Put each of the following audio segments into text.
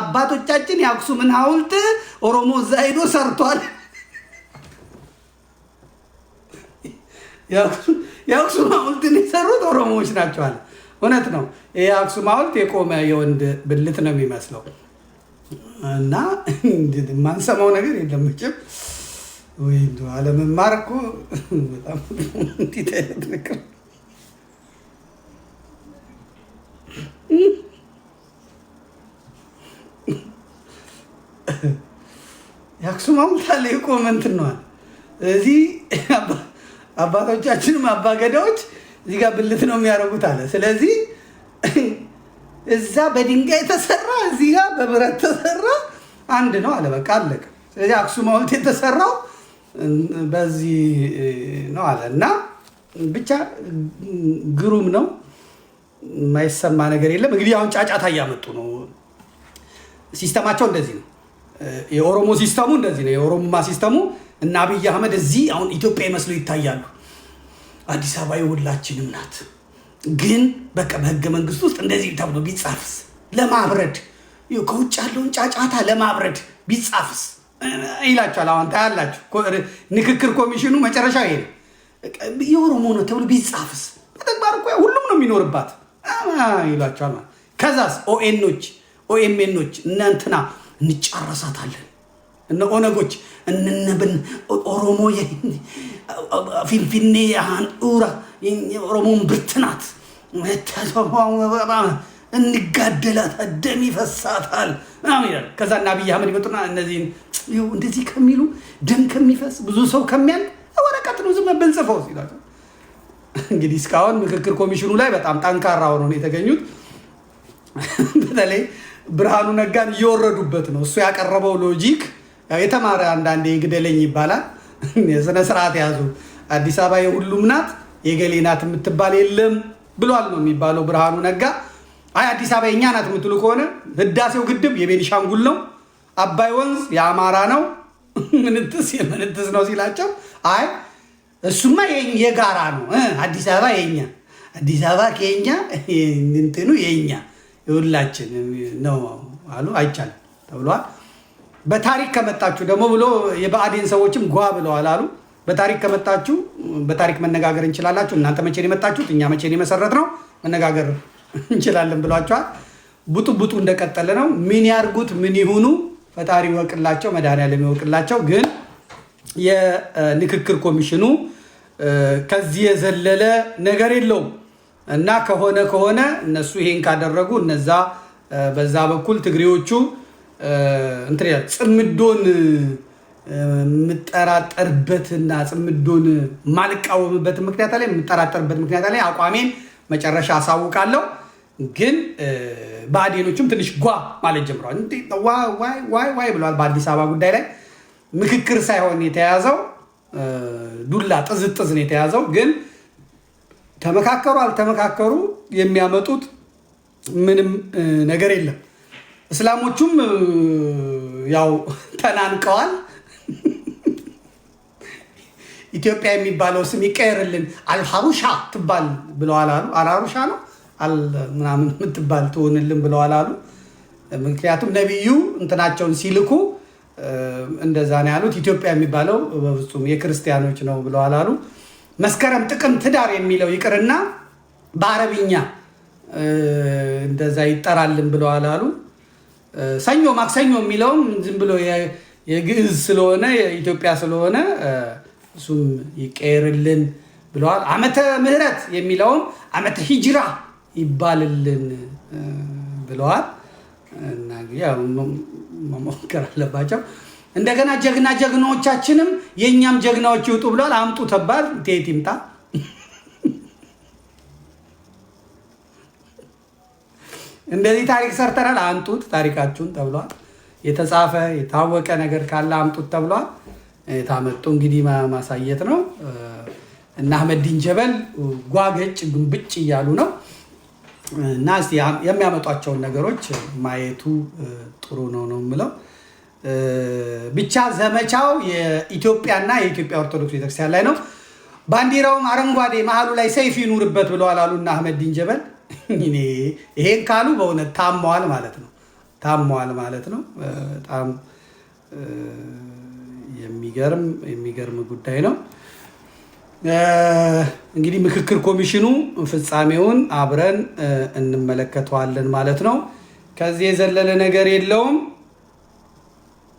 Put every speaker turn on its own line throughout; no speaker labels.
አባቶቻችን የአክሱምን ሐውልት ኦሮሞ እዛ ሄዶ ሰርቷል። የአክሱም ሐውልትን የሰሩት ኦሮሞዎች ናቸው አለ። እውነት ነው። ይሄ አክሱም ሐውልት የቆመ የወንድ ብልት ነው የሚመስለው እና ማንሰማው ነገር የለም መቼም። ወይ እንደው አለመማር እኮ በጣም እንዴት አይነት ነገር የአክሱም ሐውልት አለ የቆመ እንትን ነው አለ። እዚህ አባቶቻችንም አባገዳዎች እዚህ ጋር ብልት ነው የሚያደርጉት አለ። ስለዚህ እዛ በድንጋይ ተሰራ፣ እዚህ ጋር በብረት ተሰራ፣ አንድ ነው አለ። በቃ አለቀ። ስለዚህ አክሱም ሐውልት የተሰራው በዚህ ነው አለ እና ብቻ ግሩም ነው። የማይሰማ ነገር የለም። እንግዲህ አሁን ጫጫታ እያመጡ ነው። ሲስተማቸው እንደዚህ ነው። የኦሮሞ ሲስተሙ እንደዚህ ነው። የኦሮሞማ ሲስተሙ እና አብይ አህመድ እዚህ አሁን ኢትዮጵያ ይመስሉ ይታያሉ። አዲስ አበባ የሁላችንም ናት፣ ግን በቃ በህገ መንግስት ውስጥ እንደዚህ ተብሎ ቢጻፍስ ለማብረድ ከውጭ ያለውን ጫጫታ ለማብረድ ቢጻፍስ ይላችኋል። አሁን ታያላችሁ። ንክክር ኮሚሽኑ መጨረሻ ይሄ የኦሮሞ ነው ተብሎ ቢጻፍስ በተግባር እኮ ሁሉም ነው የሚኖርባት ይላችኋል። ከዛስ ኦኤምኤኖች እናንተና እንጫረሳታለን፣ እነ ኦነጎች እንነብን ኦሮሞ ፊንፊኔ አንኡራ ኦሮሞን ብርትናት እንጋደላት ደም ይፈሳታል ይላል። ከዛ እና አብይ አህመድ ይመጡና እነዚህን እንደዚህ ከሚሉ ደም ከሚፈስ ብዙ ሰው ከሚያል ወረቀት ነው ዝም ብንጽፈው ይላል። እንግዲህ እስካሁን ምክክር ኮሚሽኑ ላይ በጣም ጠንካራ ሆነው የተገኙት በተለይ ብርሃኑ ነጋን እየወረዱበት ነው። እሱ ያቀረበው ሎጂክ የተማረ አንዳንዴ ግደለኝ ይባላል። የስነ ስርዓት ያዙ። አዲስ አበባ የሁሉም ናት የገሌ ናት የምትባል የለም ብሏል ነው የሚባለው ብርሃኑ ነጋ። አይ አዲስ አበባ የኛ ናት የምትሉ ከሆነ ህዳሴው ግድብ የቤኒሻንጉል ነው፣ አባይ ወንዝ የአማራ ነው፣ ምንትስ ነው ሲላቸው አይ እሱማ የጋራ ነው፣ አዲስ አበባ የኛ፣ አዲስ አበባ ከኛ እንትኑ የኛ የሁላችን ነው አሉ። አይቻልም ተብሏል። በታሪክ ከመጣችሁ ደግሞ ብሎ የብአዴን ሰዎችም ጓ ብለዋል አሉ። በታሪክ ከመጣችሁ በታሪክ መነጋገር እንችላላችሁ። እናንተ መቼ ነው የመጣችሁት? እኛ መቼ ነው የመሰረትነው? መነጋገር እንችላለን ብሏቸዋል። ቡጡ እንደቀጠለ ነው። ምን ያርጉት ምን ይሁኑ ፈጣሪ ይወቅላቸው፣ መድኃኒዓለም ይወቅላቸው። ግን የንክክር ኮሚሽኑ ከዚህ የዘለለ ነገር የለውም እና ከሆነ እነሱ ይሄን ካደረጉ እነዛ በዛ በኩል ትግሬዎቹ ጽምዶን የምጠራጠርበትና ጽምዶን ማልቃወምበት ምክንያት ላይ የምጠራጠርበት ምክንያት ላይ አቋሜን መጨረሻ አሳውቃለሁ። ግን ብአዴኖቹም ትንሽ ጓ ማለት ጀምረዋል። ዋይ ብለዋል። በአዲስ አበባ ጉዳይ ላይ ምክክር ሳይሆን የተያዘው ዱላ ጥዝጥዝ ነው የተያዘው። ግን ተመካከሩ አልተመካከሩ የሚያመጡት ምንም ነገር የለም። እስላሞቹም ያው ተናንቀዋል። ኢትዮጵያ የሚባለው ስም ይቀየርልን አልሀሩሻ ትባል ብለዋል አሉ። አልሀሩሻ ነው ምናምን የምትባል ትሆንልን ብለዋል አሉ። ምክንያቱም ነቢዩ እንትናቸውን ሲልኩ እንደዛ ነው ያሉት። ኢትዮጵያ የሚባለው በፍጹም የክርስቲያኖች ነው ብለዋል አሉ። መስከረም፣ ጥቅምት፣ ህዳር የሚለው ይቅርና በአረብኛ እንደዛ ይጠራልን ብለዋል አሉ። ሰኞ፣ ማክሰኞ የሚለውም ዝም ብሎ የግዕዝ ስለሆነ የኢትዮጵያ ስለሆነ እሱም ይቀየርልን ብለዋል። ዓመተ ምህረት የሚለውም ዓመተ ሂጅራ ይባልልን ብለዋል። እና መሞከር አለባቸው። እንደገና ጀግናዎቻችንም የእኛም ጀግናዎች ይውጡ ብለዋል። አምጡ ተባል ቴት ይምጣ። እንደዚህ ታሪክ ሰርተናል አምጡት ታሪካችሁን ተብሏል። የተጻፈ የታወቀ ነገር ካለ አምጡት ተብሏል። የታመጡ እንግዲህ ማሳየት ነው። እና አህመዲን ጀበል ጓገጭ ግንብጭ እያሉ ነው። እና እስቲ የሚያመጧቸውን ነገሮች ማየቱ ጥሩ ነው የምለው። ብቻ ዘመቻው የኢትዮጵያና የኢትዮጵያ ኦርቶዶክስ ቤተክርስቲያን ላይ ነው። ባንዲራውም አረንጓዴ መሀሉ ላይ ሰይፍ ይኑርበት ብለዋል አሉና አህመዲን ጀበል። ይሄን ካሉ በእውነት ታመዋል ማለት ነው። ታሟል ማለት ነው። በጣም የሚገርም ጉዳይ ነው። እንግዲህ ምክክር ኮሚሽኑ ፍጻሜውን አብረን እንመለከተዋለን ማለት ነው። ከዚህ የዘለለ ነገር የለውም።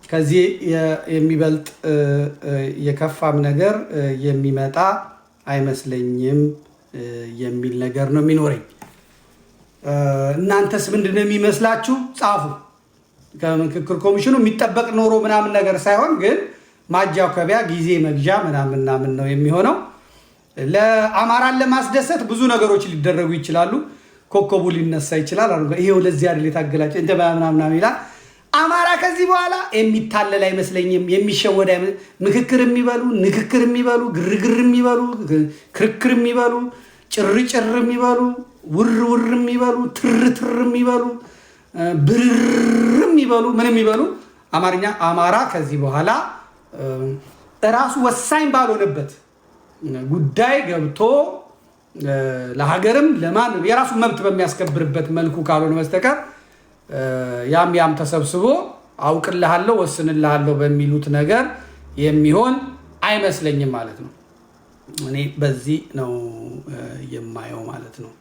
ከዚህ የሚበልጥ የከፋም ነገር የሚመጣ አይመስለኝም የሚል ነገር ነው የሚኖረኝ። እናንተስ ምንድነው የሚመስላችሁ? ጻፉ። ከምክክር ኮሚሽኑ የሚጠበቅ ኖሮ ምናምን ነገር ሳይሆን ግን ማጃከቢያ ጊዜ መግዣ ምናምን ነው የሚሆነው። ለአማራን ለማስደሰት ብዙ ነገሮች ሊደረጉ ይችላሉ። ኮከቡ ሊነሳ ይችላል። ይሄው ለዚህ አይደል የታገላችሁ እንደ ምናምን ይላል። አማራ ከዚህ በኋላ የሚታለል አይመስለኝም፣ የሚሸወድ ምክክር የሚበሉ ንክክር የሚበሉ ግርግር የሚበሉ ክርክር የሚበሉ ጭርጭር የሚበሉ ውር የሚበሉ ትር የሚበሉ ብርር የሚበሉ ምን የሚበሉ አማራ ከዚህ በኋላ እራሱ ወሳኝ ባልሆነበት ጉዳይ ገብቶ ለሀገርም ለማን የራሱ መብት በሚያስከብርበት መልኩ ካልሆነ በስተቀር ያም ተሰብስቦ አውቅልሃለሁ ወስንልሃለሁ በሚሉት ነገር የሚሆን አይመስለኝም ማለት ነው። እኔ በዚህ ነው የማየው ማለት ነው።